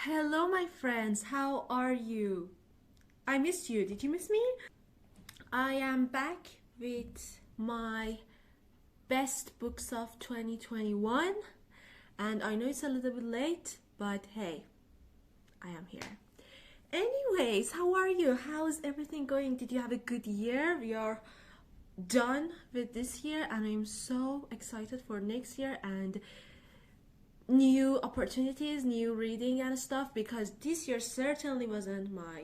Hello, my friends. How are you? I missed you. Did you miss me? I am back with my best books of 2021, and I know it's a little bit late, but hey, I am here. Anyways, how are you? How's everything going? Did you have a good year? We are done with this year, and I'm so excited for next year and new opportunities, new reading and stuff, because this year certainly wasn't my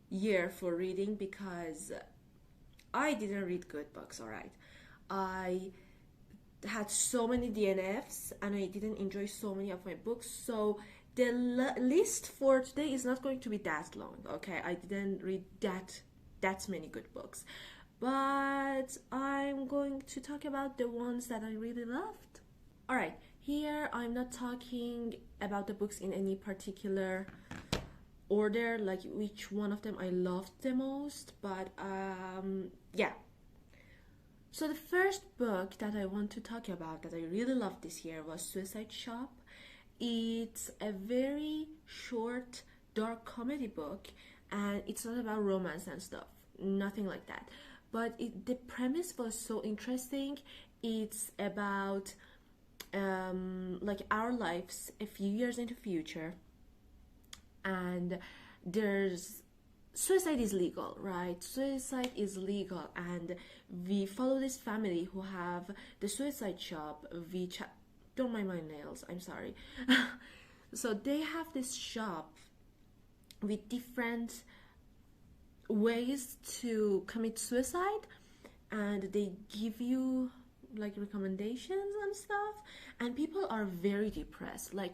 year for reading because I didn't read good books, alright. I had so many DNFs and I didn't enjoy so many of my books, so the list for today is not going to be that long, okay? I didn't read that many good books, but I'm going to talk about the ones that I really loved. Alright, here I'm not talking about the books in any particular order, like which one of them I loved the most, but yeah. So the first book that I want to talk about that I really loved this year was Suicide Shop. It's a very short, dark comedy book, and it's not about romance and stuff, nothing like that. But the premise was so interesting. It's about like our lives a few years into future, and there's suicide is legal, right? Suicide is legal, and we follow this family who have the suicide shop, which don't mind my nails, I'm sorry. So they have this shop with different ways to commit suicide, and they give you like recommendations and stuff, and people are very depressed, like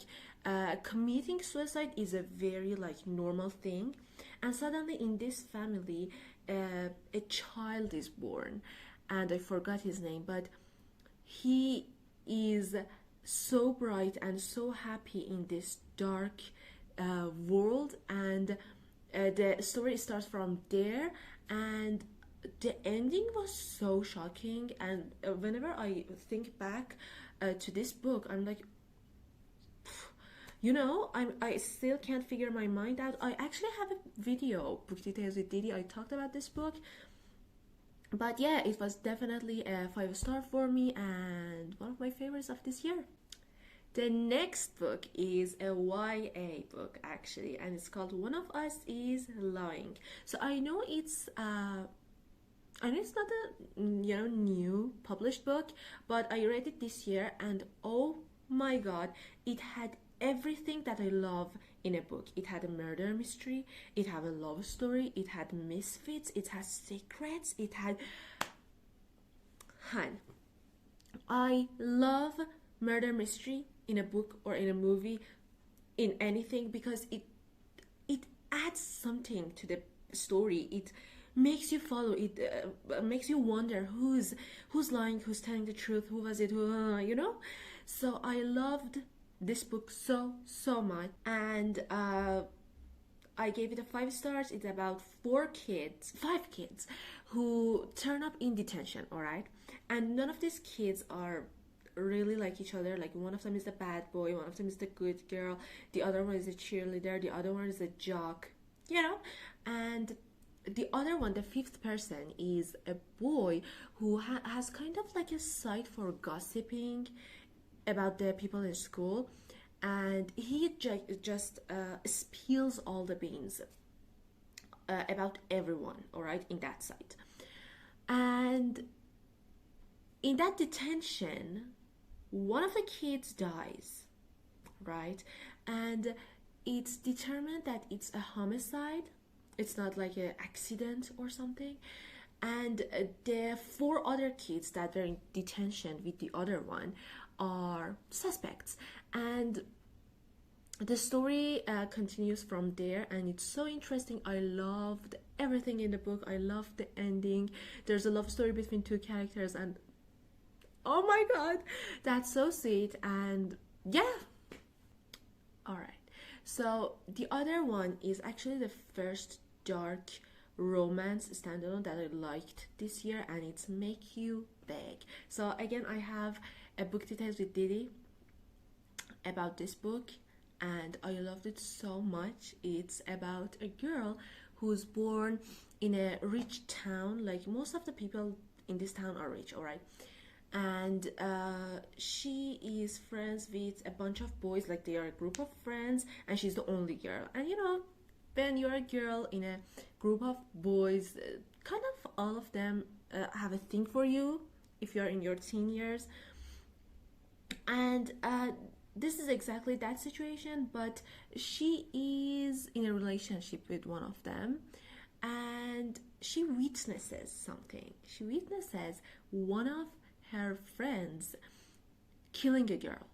committing suicide is a very like normal thing, and suddenly in this family a child is born, and I forgot his name, but he is so bright and so happy in this dark world, and the story starts from there, and the ending was so shocking. And whenever I think back to this book, I'm like, I still can't figure my mind out. I actually have a video, Book Details with Didi. I talked about this book, but yeah, it was definitely a 5 star for me and one of my favorites of this year. The next book is a YA book actually, and it's called One of Us is Lying. So I know it's not a new published book, but I read it this year, and oh my god, it had everything that I love in a book. It had a murder mystery, it had a love story, it had misfits, it has secrets, it had Han. I love murder mystery in a book or in a movie, in anything, because it adds something to the story. It makes you follow it, makes you wonder who's lying, who's telling the truth, who was it, so I loved this book so much, and I gave it a 5 stars. It's about five kids who turn up in detention, all right, and none of these kids are really like each other. Like, one of them is the bad boy, one of them is the good girl, the other one is a cheerleader, the other one is a jock, and the other one, the fifth person, is a boy who has kind of like a site for gossiping about the people in school, and he just spills all the beans about everyone, all right, in that site. And in that detention, one of the kids dies, right? And it's determined that it's a homicide. It's not like an accident or something. And the four other kids that were in detention with the other one are suspects. And the story continues from there, and it's so interesting. I loved everything in the book. I loved the ending. There's a love story between two characters, and oh my god, that's so sweet. And yeah, all right. So the other one is actually the first dark romance standalone that I liked this year, and it's Make You Beg. So again, I have a Book Details with Didi about this book, and I loved it so much. It's about a girl who's born in a rich town. Like most of the people in this town are rich, all right? And she is friends with a bunch of boys, like they are a group of friends, and she's the only girl. And you know, when you're a girl in a group of boys, kind of all of them have a thing for you if you're in your teen years. And this is exactly that situation, but she is in a relationship with one of them, and she witnesses something. She witnesses one of her friends killing a girl,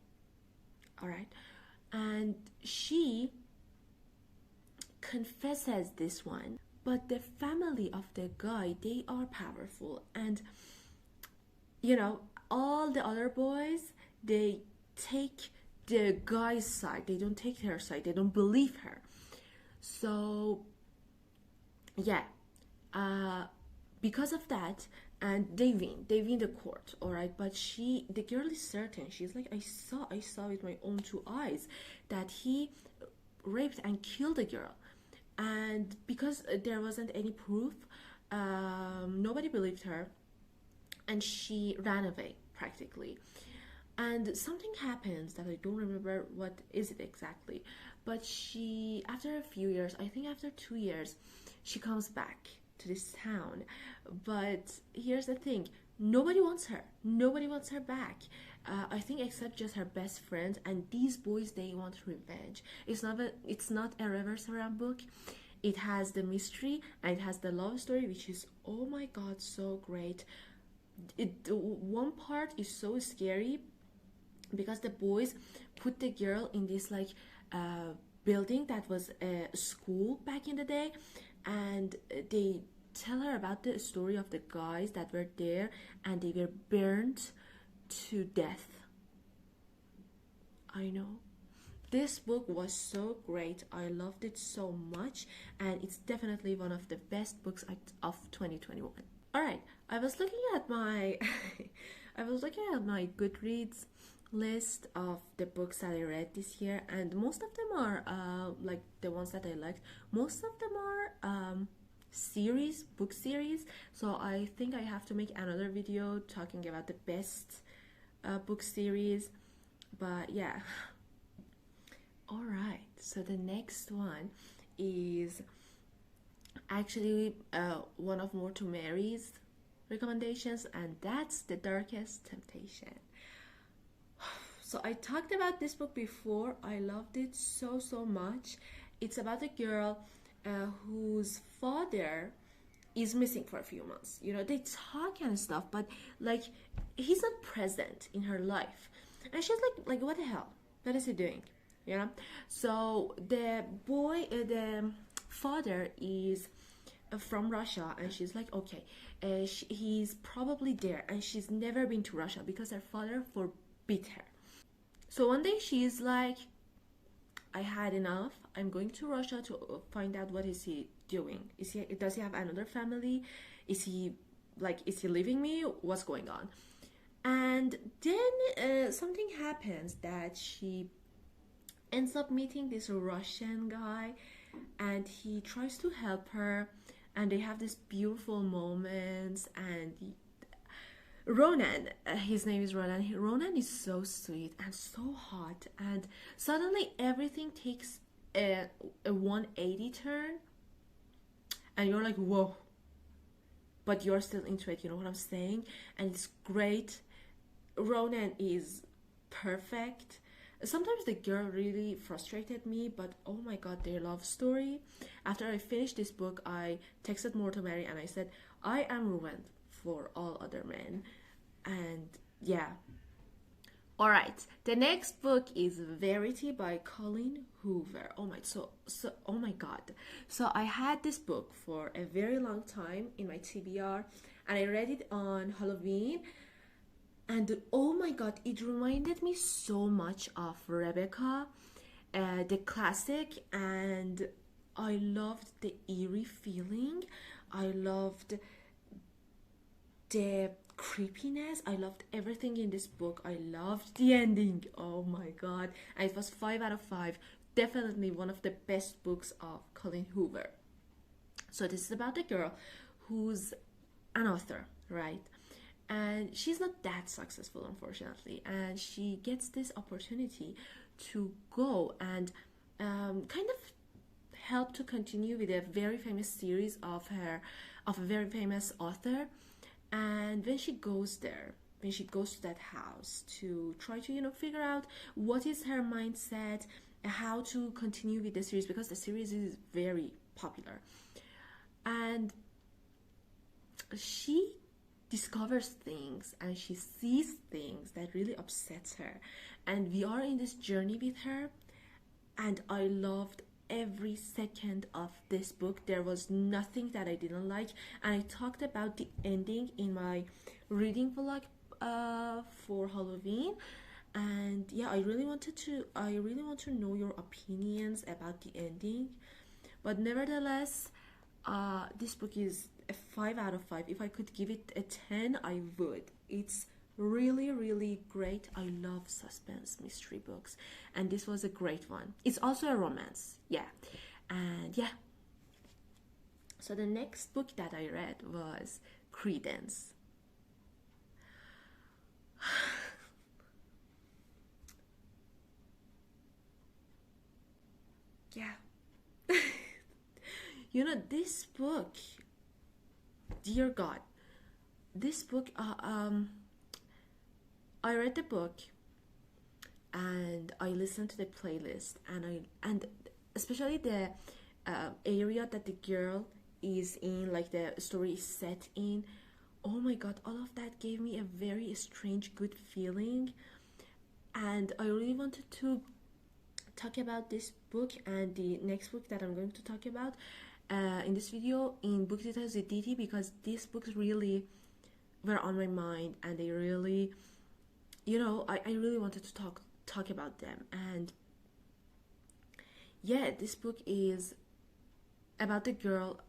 all right? And she confesses this one, but the family of the guy, they are powerful, and you know, all the other boys, they take the guy's side, they don't take her side, they don't believe her. So yeah, because of that, and they win the court, all right? But the girl is certain. She's like, I saw with my own two eyes that he raped and killed a girl. And because there wasn't any proof, nobody believed her, and she ran away practically. And something happens that I don't remember what is it exactly, but she, after a few years, I think after 2 years, she comes back to this town. But here's the thing, nobody wants her back. I think except just her best friend, and these boys, they want revenge. It's not a reverse around book. It has the mystery and it has the love story, which is, oh my god, so great. One part is so scary because the boys put the girl in this like building that was a school back in the day, and they tell her about the story of the guys that were there, and they were burned to death. I know. This book was so great. I loved it so much, and it's definitely one of the best books of 2021. All right, I was looking at my I was looking at my Goodreads list of the books that I read this year, and most of them are like the ones that I liked. Most of them are book series. So I think I have to make another video talking about the best book series. But yeah. All right. So the next one is actually one of More to Mary's recommendations, and that's The Darkest Temptation. So I talked about this book before. I loved it so much. It's about a girl whose father is missing for a few months. You know, they talk and stuff, but like he's not present in her life, and she's like, what the hell? What is he doing? You know. So the father is from Russia, and she's like, okay, he's probably there, and she's never been to Russia because her father forbid her. So one day she's like, I had enough. I'm going to Russia to find out what is he doing. Does he have another family? Is he leaving me? What's going on? And then something happens that she ends up meeting this Russian guy, and he tries to help her, and they have these beautiful moments. And Ronan, his name is Ronan. Ronan is so sweet and so hot, and suddenly everything takes a 180 turn, and you're like, whoa, but you're still into it, you know what I'm saying? And it's great. Ronan is perfect. Sometimes the girl really frustrated me, but oh my god, their love story. After I finished this book, I texted More to Mary and I said, I am ruined for all other men. And yeah. Alright, the next book is Verity by Colleen Hoover. Oh my god. So I had this book for a very long time in my TBR, and I read it on Halloween. And oh my god, it reminded me so much of Rebecca, the classic, and I loved the eerie feeling. I loved the creepiness. I loved everything in this book. I loved the ending. Oh my god. And it was 5 out of 5. Definitely one of the best books of Colleen Hoover. So this is about a girl who's an author, right? And she's not that successful, unfortunately. And she gets this opportunity to go and kind of help to continue with a very famous series of a very famous author. And when she goes there, when she goes to that house to try to figure out what is her mindset, how to continue with the series, because the series is very popular, and she discovers things and she sees things that really upsets her, and we are in this journey with her. And I loved every second of this book. There was nothing that I didn't like, and I talked about the ending in my reading vlog for Halloween. And yeah, I really want to know your opinions about the ending. But nevertheless, this book is a 5 out of 5. If I could give it a 10, I would. It's really, really great. I love suspense mystery books, and this was a great one. It's also a romance, yeah. And yeah, so the next book that I read was Credence. Yeah. This book, dear God, this book, I read the book and I listened to the playlist, and especially the area that the girl is in, like the story is set in. Oh my god, all of that gave me a very strange good feeling, and I really wanted to talk about this book and the next book that I'm going to talk about in this video in Book Details with Diti, because these books really were on my mind, and they really, I really wanted to talk about them. And yeah, this book is about the girl.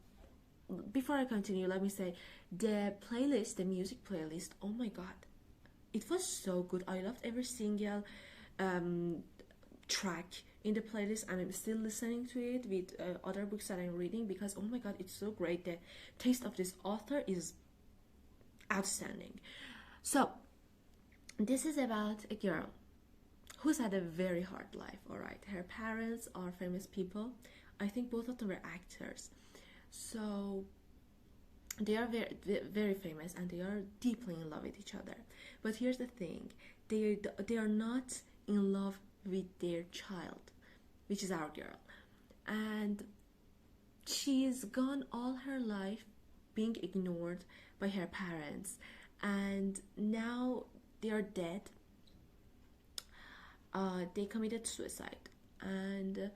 Before I continue, let me say the playlist, the music playlist, oh my god, it was so good. I loved every single track in the playlist, and I'm still listening to it with other books that I'm reading, because oh my god, it's so great. The taste of this author is outstanding. So this is about a girl who's had a very hard life. All right, her parents are famous people. I think both of them were actors, so they are very, very famous, and they are deeply in love with each other. But here's the thing, they are not in love with their child, which is our girl. And she's gone all her life being ignored by her parents, and now they are dead. They committed suicide, and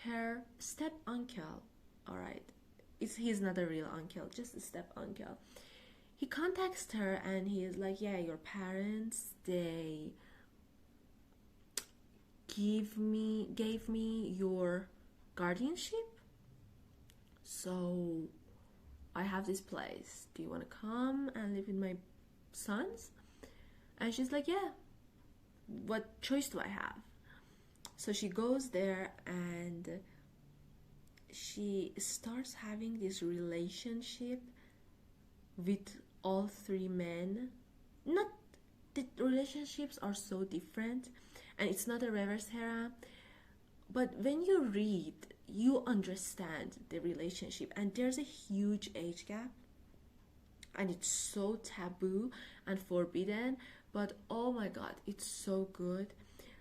her step uncle, all right, he's not a real uncle, just a step uncle. He contacts her and he is like, yeah, your parents, they gave me your guardianship, so I have this place. Do you want to come and live with my sons? And she's like, yeah, what choice do I have? So she goes there and she starts having this relationship with all 3 men. Not, the relationships are so different, and it's not a reverse harem, but when you read, you understand the relationship, and there's a huge age gap, and it's so taboo and forbidden, but oh my god, it's so good.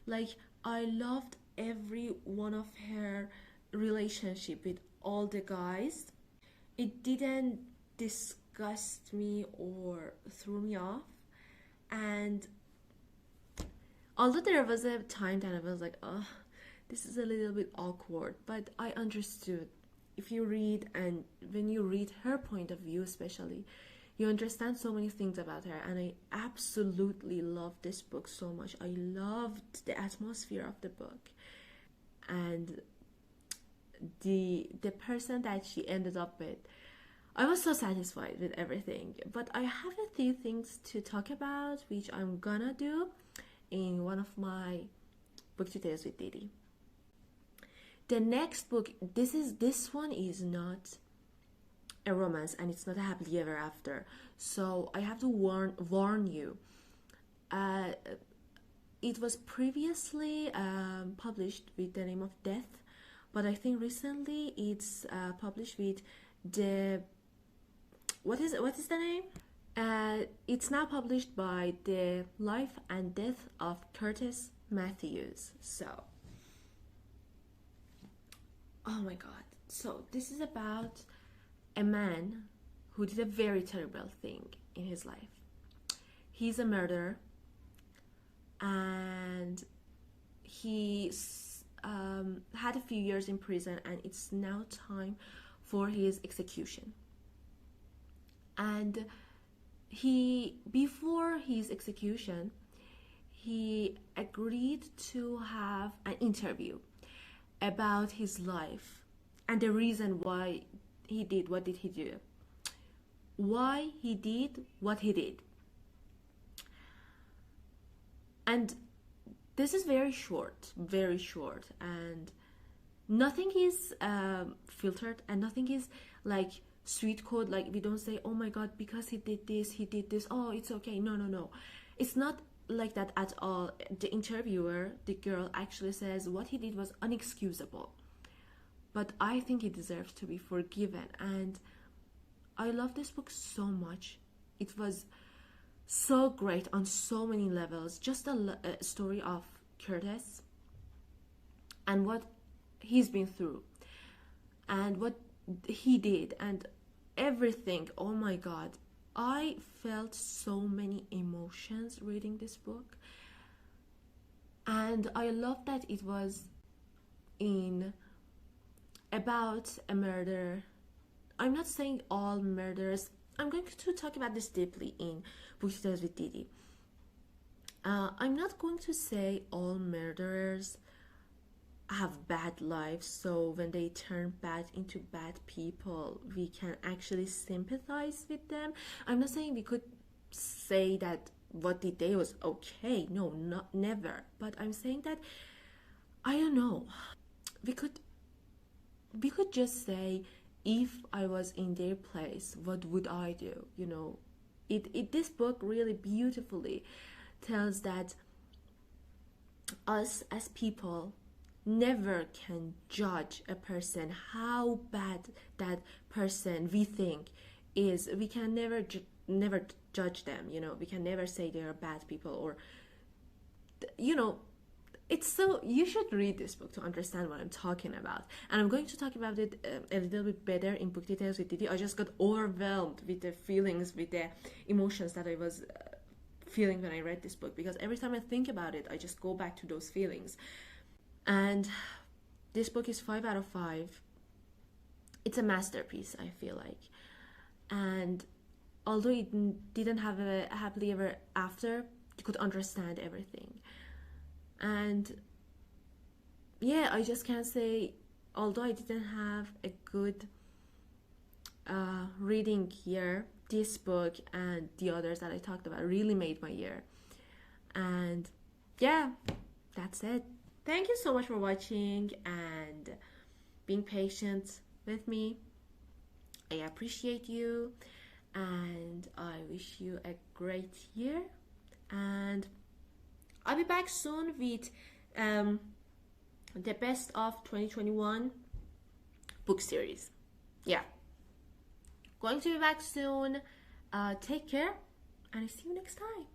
Like, I loved every one of her relationship with all the guys. It didn't disgust me or threw me off. And although there was a time that I was like, oh, this is a little bit awkward, but I understood. If you read, and when you read her point of view especially, you understand so many things about her. And I absolutely loved this book so much. I loved the atmosphere of the book, and the person that she ended up with. I was so satisfied with everything, but I have a few things to talk about, which I'm gonna do in one of my book details with Didi. The next book, this one is not a romance, and it's not a happily ever after. So I have to warn you. It was previously published with the name of Death, but I think recently it's published with the what is the name? It's now published by The Life and Death of Curtis Matthews. So, oh my god. So this is about a man who did a very terrible thing in his life. He's a murderer, and he had a few years in prison, and it's now time for his execution. And before his execution, he agreed to have an interview about his life and the reason why he did what did he do, why he did what he did. And this is very short, and nothing is filtered, and nothing is like sweet code. Like, we don't say, oh my god, because he did this, oh, it's okay. No, it's not like that at all. The interviewer, the girl, actually says what he did was unexcusable, but I think he deserves to be forgiven. And I love this book so much. It was so great on so many levels. Just a story of Curtis and what he's been through and what he did and everything. Oh my god, I felt so many emotions reading this book, and I love that it was about a murder. I'm not saying all murders. I'm going to talk about this deeply in Book Details with Didi. I'm not going to say all murderers have bad lives, so when they turn bad into bad people, we can actually sympathize with them. I'm not saying we could say that what they did was okay. No, never. But I'm saying that, I don't know, we could just say, if I was in their place, what would I do? You know, this book really beautifully tells that us as people never can judge a person, how bad that person we think is. We can never judge them. You know, we can never say they are bad people, or, you know, it's so, you should read this book to understand what I'm talking about. And I'm going to talk about it a little bit better in Book Details with Didi. I just got overwhelmed with the feelings, with the emotions that I was feeling when I read this book, because every time I think about it, I just go back to those feelings. And this book is 5 out of 5. It's a masterpiece, I feel like. And although it didn't have a happily ever after, you could understand everything. And yeah, I just can't say, although I didn't have a good reading year, this book and the others that I talked about really made my year. And yeah, that's it. Thank you so much for watching and being patient with me. I appreciate you, and I wish you a great year. And I'll be back soon with the best of 2021 book series. Yeah, going to be back soon. Take care, and I see you next time.